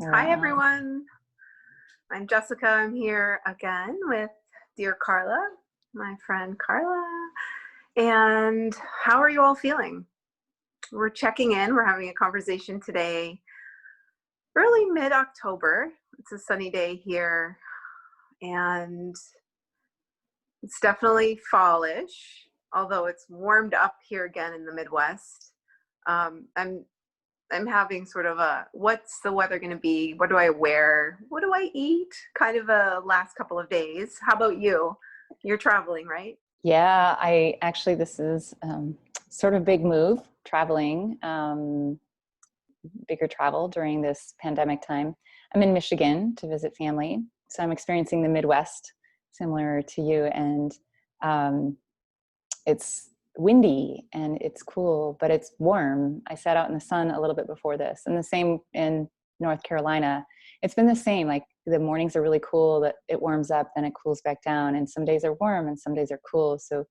Hi, everyone. I'm Jessica. I'm here again with dear Karla, my friend Karla. And how are you all feeling? We're checking in. We're having a conversation today, early mid-October. It's a sunny day here, and it's definitely fallish, although it's warmed up here again in the Midwest. I'm having sort of a, what's the weather going to be? What do I wear? What do I eat? Kind of a last couple of days. How about you? You're traveling, right? Yeah, this is sort of big move, traveling, bigger travel during this pandemic time. I'm in Michigan to visit family. So I'm experiencing the Midwest, similar to you. And it's windy and it's cool, but it's warm. I sat out in the sun a little bit before this, and the same in North Carolina. It's been the same. Like the mornings are really cool, that it warms up, then it cools back down, and some days are warm and some days are cool. So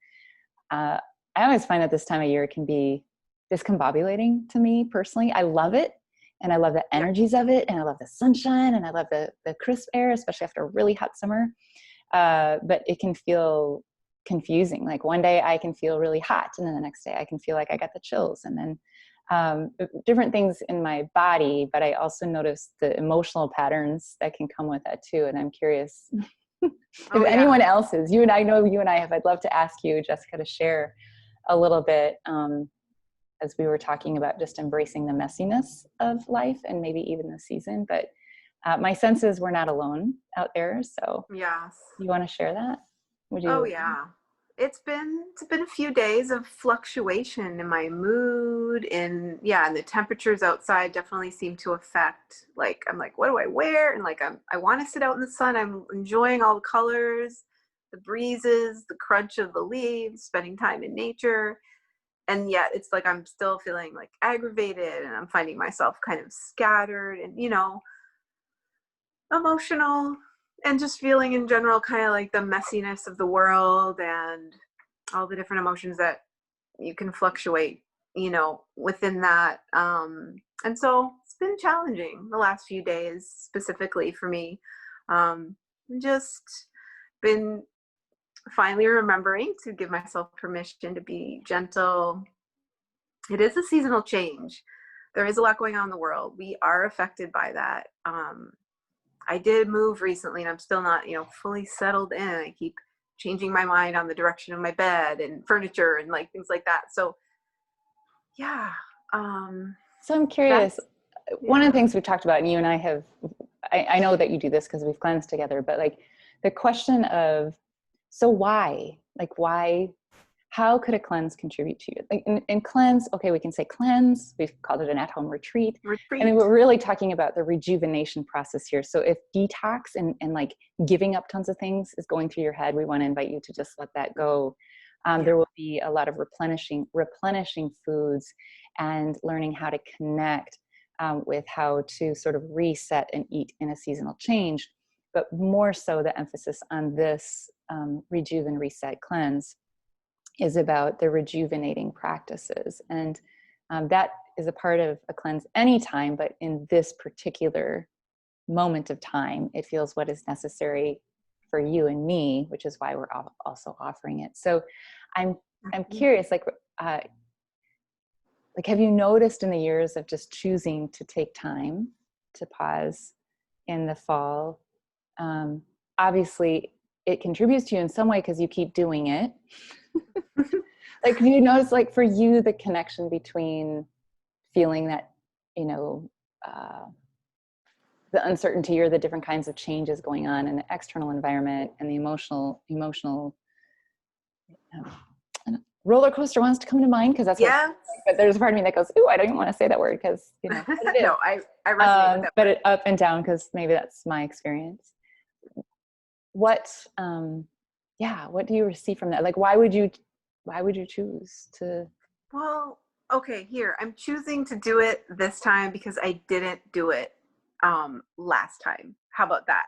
I always find that this time of year can be discombobulating to me personally. I love it, and I love the energies of it, and I love the sunshine, and I love the crisp air, especially after a really hot summer. But it can feel confusing. Like one day I can feel really hot, and then the next day I can feel like I got the chills, and then different things in my body. But I also notice the emotional patterns that can come with that too. And I'm curious if anyone else is. You and I know you and I have. I'd love to ask you, Jessica, to share a little bit as we were talking about just embracing the messiness of life and maybe even the season. But my sense is we're not alone out there. So yes, you want to share that? Would you? Oh yeah. It's been a few days of fluctuation in my mood, and the temperatures outside definitely seem to affect, like, I'm like, what do I wear? And like, I want to sit out in the sun. I'm enjoying all the colors, the breezes, the crunch of the leaves, spending time in nature. And yet it's like, I'm still feeling like aggravated, and I'm finding myself kind of scattered and, emotional, and just feeling in general kind of like the messiness of the world and all the different emotions that you can fluctuate, within that. And so it's been challenging the last few days, specifically for me. Just been finally remembering to give myself permission to be gentle. It is a seasonal change. There is a lot going on in the world. We are affected by that. I did move recently, and I'm still not, fully settled in. I keep changing my mind on the direction of my bed and furniture and like things like that. So yeah. So I'm curious, one of the things we've talked about, and you and I have, I know that you do this because we've cleansed together, but like the question of, so why, how could a cleanse contribute to you? Like in cleanse, okay, we can say cleanse. We've called it an at-home retreat. I mean, we're really talking about the rejuvenation process here. So if detox and like giving up tons of things is going through your head, we want to invite you to just let that go. There will be a lot of replenishing foods and learning how to connect with how to sort of reset and eat in a seasonal change. But more so, the emphasis on this rejuve and reset cleanse is about the rejuvenating practices. And that is a part of a cleanse anytime, but in this particular moment of time, it feels what is necessary for you and me, which is why we're also offering it. So I'm curious, have you noticed in the years of just choosing to take time to pause in the fall? Obviously it contributes to you in some way because you keep doing it. Like, do you notice, like, for you, the connection between feeling that, the uncertainty or the different kinds of changes going on in the external environment and the emotional roller coaster wants to come to mind, because that's but there's a part of me that goes, ooh, I don't even want to say that word because, No, I resonate with that. But it up and down, because maybe that's my experience. What do you receive from that? Like, why would you choose to? Well, okay, here, I'm choosing to do it this time because I didn't do it last time. How about that?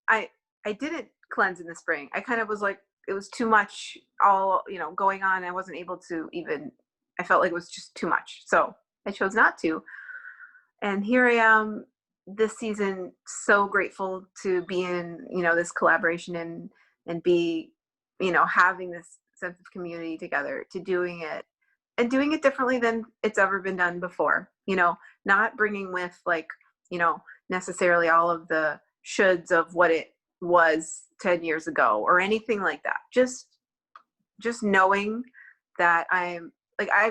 I didn't cleanse in the spring. I kind of was like, it was too much all, going on. I wasn't able to even, I felt like it was just too much. So I chose not to. And here I am this season, so grateful to be in, this collaboration and be, having this sense of community together, to doing it and doing it differently than it's ever been done before, not bringing with like, necessarily all of the shoulds of what it was 10 years ago or anything like that. Just knowing that I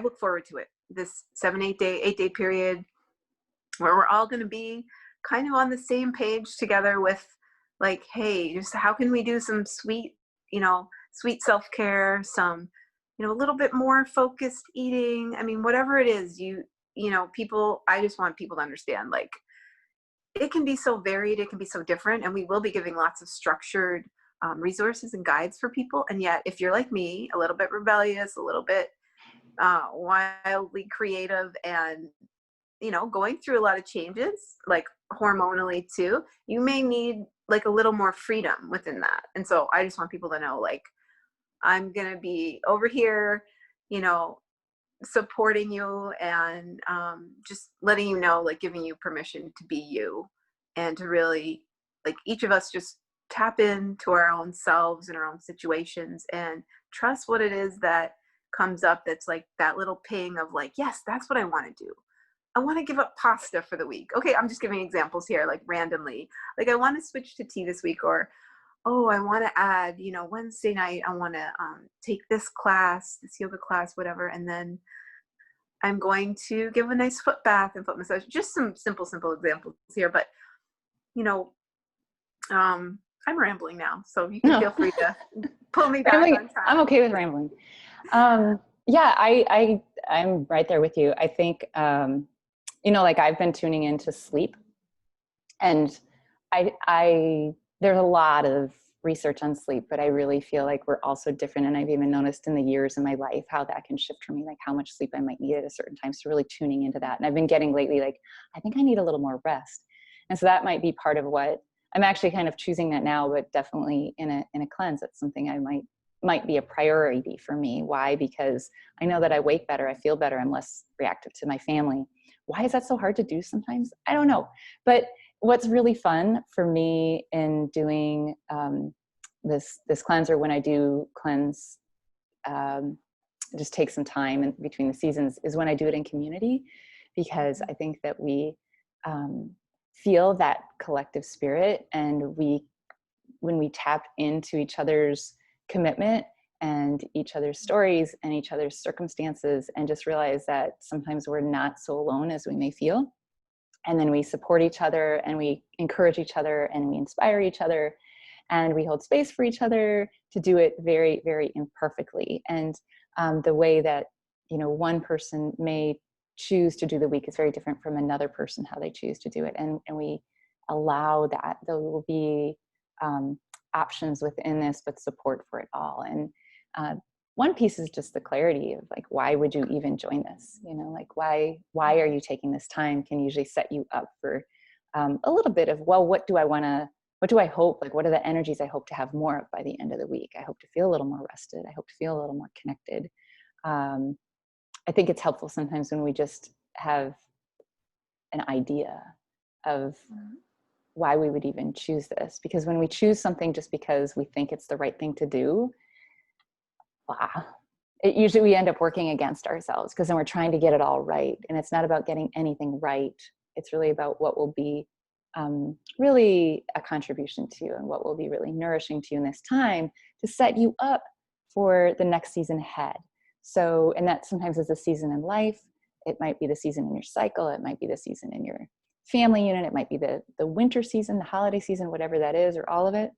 look forward to it. This 8 day period where we're all going to be kind of on the same page together with like, hey, just how can we do some sweet self-care, some, a little bit more focused eating. I mean, whatever it is, I just want people to understand, like, it can be so varied, it can be so different, and we will be giving lots of structured resources and guides for people. And yet, if you're like me, a little bit rebellious, a little bit wildly creative, and going through a lot of changes, like hormonally too, you may need like a little more freedom within that. And so I just want people to know, like, I'm going to be over here, supporting you, and just letting you know, like, giving you permission to be you, and to really, like, each of us just tap into our own selves and our own situations and trust what it is that comes up. That's like that little ping of like, yes, that's what I want to do. I want to give up pasta for the week. Okay, I'm just giving examples here, like randomly. Like, I want to switch to tea this week, or, oh, I want to add, Wednesday night, I want to take this class, this yoga class, whatever. And then I'm going to give a nice foot bath and foot massage. Just some simple examples here. But, I'm rambling now, so you can feel free to pull me back on track. I'm okay with rambling. Yeah, I'm right there with you. I think, like, I've been tuning into sleep, and there's a lot of research on sleep, but I really feel like we're also different. And I've even noticed in the years in my life how that can shift for me, like how much sleep I might need at a certain time. So really tuning into that. And I've been getting lately, like, I think I need a little more rest. And so that might be part of what I'm actually kind of choosing that now, but definitely in a cleanse, that's something I might be a priority for me. Why? Because I know that I wake better, I feel better, I'm less reactive to my family. Why is that so hard to do sometimes? I don't know. But what's really fun for me in doing this cleanser, when I do cleanse, just take some time in between the seasons, is when I do it in community, because I think that we feel that collective spirit, and when we tap into each other's commitment and each other's stories and each other's circumstances, and just realize that sometimes we're not so alone as we may feel. And then we support each other, and we encourage each other, and we inspire each other, and we hold space for each other to do it very, very imperfectly. And the way that, one person may choose to do the week is very different from another person, how they choose to do it. And we allow that. There will be options within this, but support for it all. And one piece is just the clarity of, like, why would you even join this? Like, why are you taking this time can usually set you up for a little bit of, well, what do I hope? Like, what are the energies I hope to have more of by the end of the week? I hope to feel a little more rested. I hope to feel a little more connected. I think it's helpful sometimes when we just have an idea of why we would even choose this. Because when we choose something just because we think it's the right thing to do, usually we end up working against ourselves, because then we're trying to get it all right. And it's not about getting anything right. It's really about what will be really a contribution to you, and what will be really nourishing to you in this time to set you up for the next season ahead. So, and that sometimes is a season in life. It might be the season in your cycle. It might be the season in your family unit. It might be the winter season, the holiday season, whatever that is, or all of it.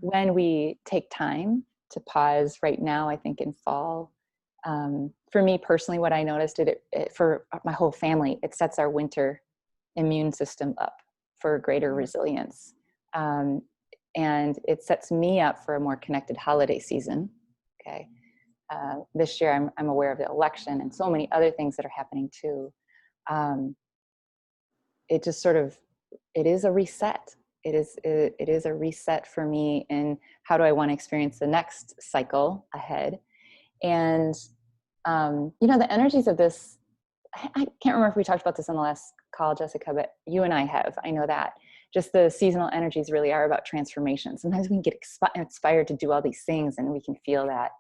When we take time to pause right now, I think in fall, for me personally, what I noticed, it for my whole family, it sets our winter immune system up for greater resilience. And it sets me up for a more connected holiday season. Okay. This year I'm aware of the election and so many other things that are happening too. It just sort of, it is a reset. It is a reset for me in how do I want to experience the next cycle ahead. And, the energies of this I can't remember if we talked about this on the last call, Jessika, but you and I have. I know that just the seasonal energies really are about transformation. Sometimes we can get inspired to do all these things, and we can feel that.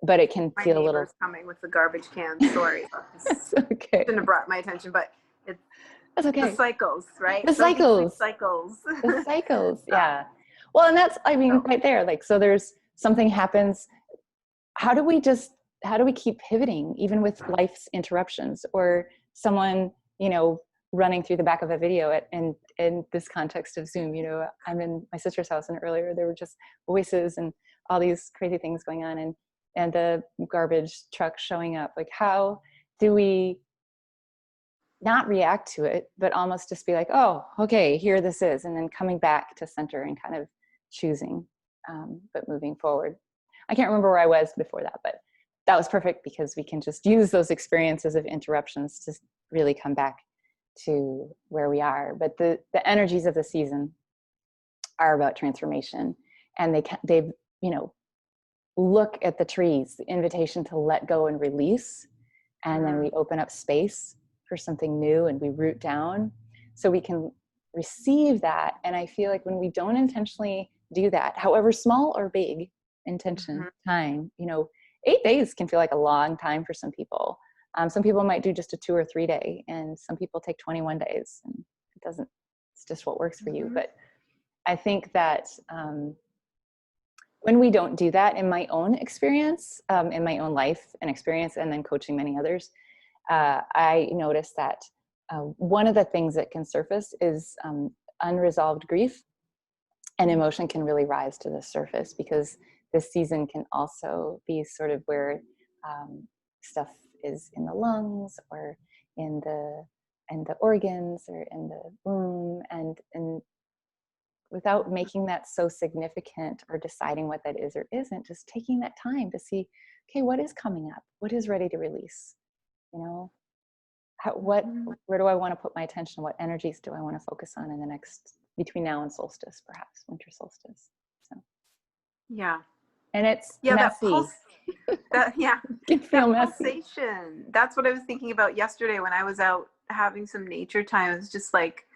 But it can My feel a little. neighbor's coming with the garbage can. Sorry. That's okay. Shouldn't have brought my attention, but it's That's okay. the cycles, right? The cycles. Cycles. The cycles. Yeah. Well, and that's, I mean, right there. Like, so there's something happens. How do we keep pivoting even with life's interruptions, or someone, running through the back of a video in this context of Zoom? I'm in my sister's house, and earlier there were just voices and all these crazy things going on, and the garbage truck showing up. Like, how do we not react to it, but almost just be like, oh, okay, here this is, and then coming back to center and kind of choosing, but moving forward. I can't remember where I was before that, but that was perfect, because we can just use those experiences of interruptions to really come back to where we are. But the energies of the season are about transformation, and they look at the trees, the invitation to let go and release, and then we open up space for something new, and we root down so we can receive that. And I feel like when we don't intentionally do that, however small or big intention, time, 8 days can feel like a long time for some people. Some people might do just a 2 or 3 day, and some people take 21 days, and it's just what works for you. But I think that when we don't do that, in my own experience, in my own life and experience, and then coaching many others, I noticed that one of the things that can surface is unresolved grief, and emotion can really rise to the surface, because this season can also be sort of where stuff is in the lungs, or in the organs, or in the womb, and without making that so significant or deciding what that is or isn't, just taking that time to see, okay, what is coming up? What is ready to release? Where do I want to put my attention? What energies do I want to focus on in the next, between now and solstice, perhaps winter solstice? So yeah, and it's messy. It can feel messy. Pulsation. That's what I was thinking about yesterday when I was out having some nature time. It was just like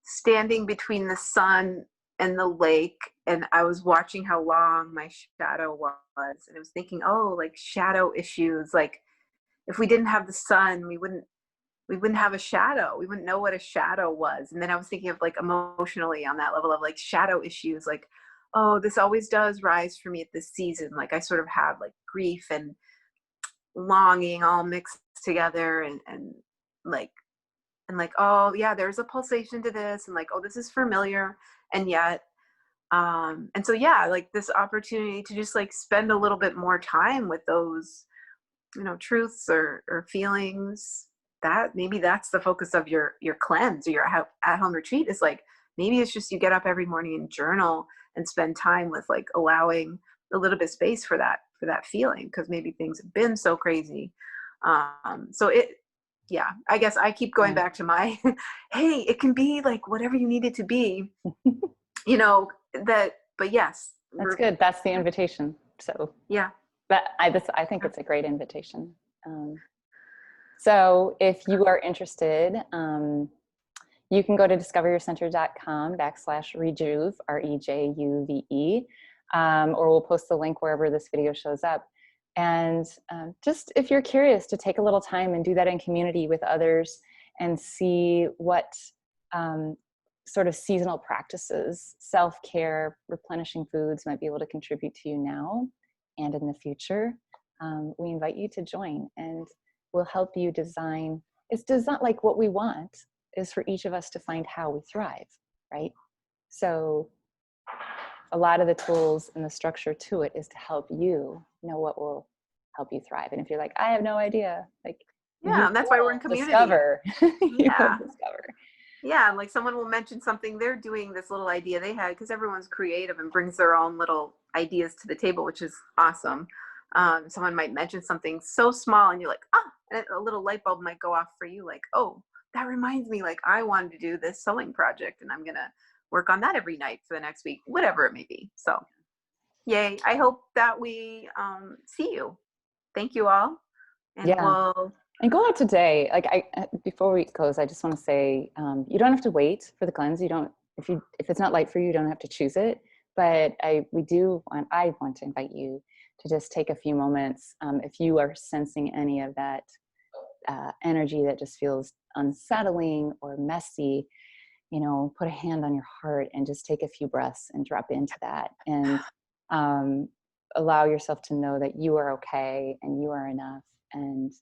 standing between the sun and the lake, and I was watching how long my shadow was, and I was thinking, oh, like shadow issues. Like, if we didn't have the sun, we wouldn't have a shadow. We wouldn't know what a shadow was. And then I was thinking of like emotionally on that level of like shadow issues, like, oh, this always does rise for me at this season. Like, I sort of have like grief and longing all mixed together, and like, oh yeah, there's a pulsation to this, and like, oh, this is familiar. And yet, and so, yeah, like this opportunity to just like spend a little bit more time with those, truths or feelings, that maybe that's the focus of your cleanse or your at-home retreat, is like, maybe it's just you get up every morning and journal and spend time with like allowing a little bit of space for that feeling, because maybe things have been so crazy. I guess I keep going back to my hey, it can be like whatever you need it to be. But yes, that's good. That's the invitation. So yeah. But I think it's a great invitation. So if you are interested, you can go to discoveryourcenter.com/rejuve, REJUVE, or we'll post the link wherever this video shows up. And just if you're curious, to take a little time and do that in community with others, and see what sort of seasonal practices, self-care, replenishing foods might be able to contribute to you now and in the future. We invite you to join, and we'll help you design. It's not like what we want is for each of us to find how we thrive, right? So a lot of the tools and the structure to it is to help you know what will help you thrive. And if you're like, I have no idea, like, yeah, and that's why we're in community. Discover. Discover. Yeah, and like someone will mention something they're doing, this little idea they had, because everyone's creative and brings their own little ideas to the table, which is awesome. Someone might mention something so small, and you're like, and a little light bulb might go off for you, like, oh, that reminds me, like, I wanted to do this sewing project, and I'm gonna work on that every night for the next week, whatever it may be. So yay, I hope that we see you. Thank you all, and we'll And go out today. Like before we close, I just want to say, you don't have to wait for the cleanse. You don't, if it's not light for you, you don't have to choose it. But I want to invite you to just take a few moments. If you are sensing any of that energy that just feels unsettling or messy, put a hand on your heart and just take a few breaths and drop into that, and allow yourself to know that you are okay and you are enough, and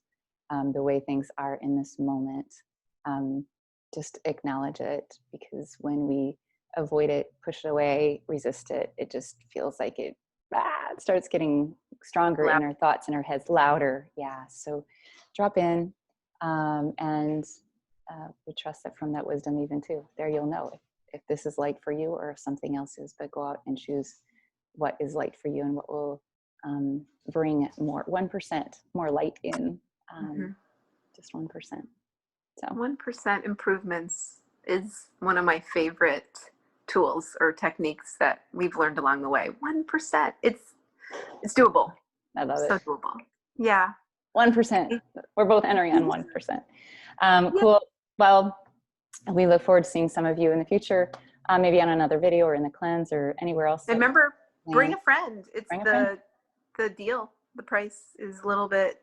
the way things are in this moment, just acknowledge it, because when we avoid it, push it away, resist it, it just feels like it starts getting stronger in our thoughts and our heads, louder. Yeah. So drop in, and we trust that from that wisdom even too, there you'll know if this is light for you or if something else is, but go out and choose what is light for you and what will bring more, 1% more light in, just 1%. So 1% improvements is one of my favorite tools or techniques that we've learned along the way. 1%, it's doable. I love so it. Doable. Yeah. 1%. We're both entering on 1%. Cool. Well, we look forward to seeing some of you in the future, maybe on another video or in the cleanse or anywhere else. And remember, bring a friend. It's the deal. The price is a little bit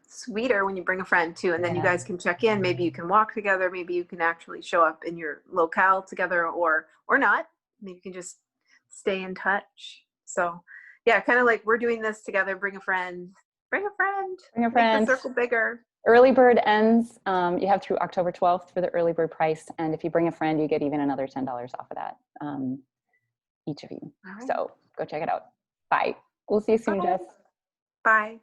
sweeter when you bring a friend too, and then you guys can check in. Maybe you can walk together. Maybe you can actually show up in your locale together, or not. Maybe you can just stay in touch. So yeah, kind of like we're doing this together. Bring a friend. Bring a friend. Bring a friend. Make the circle bigger. Early bird ends. You have through October 12th for the early bird price, and if you bring a friend, you get even another $10 off of that. Each of you. Right. So go check it out. Bye. We'll see you soon, Jess. Bye.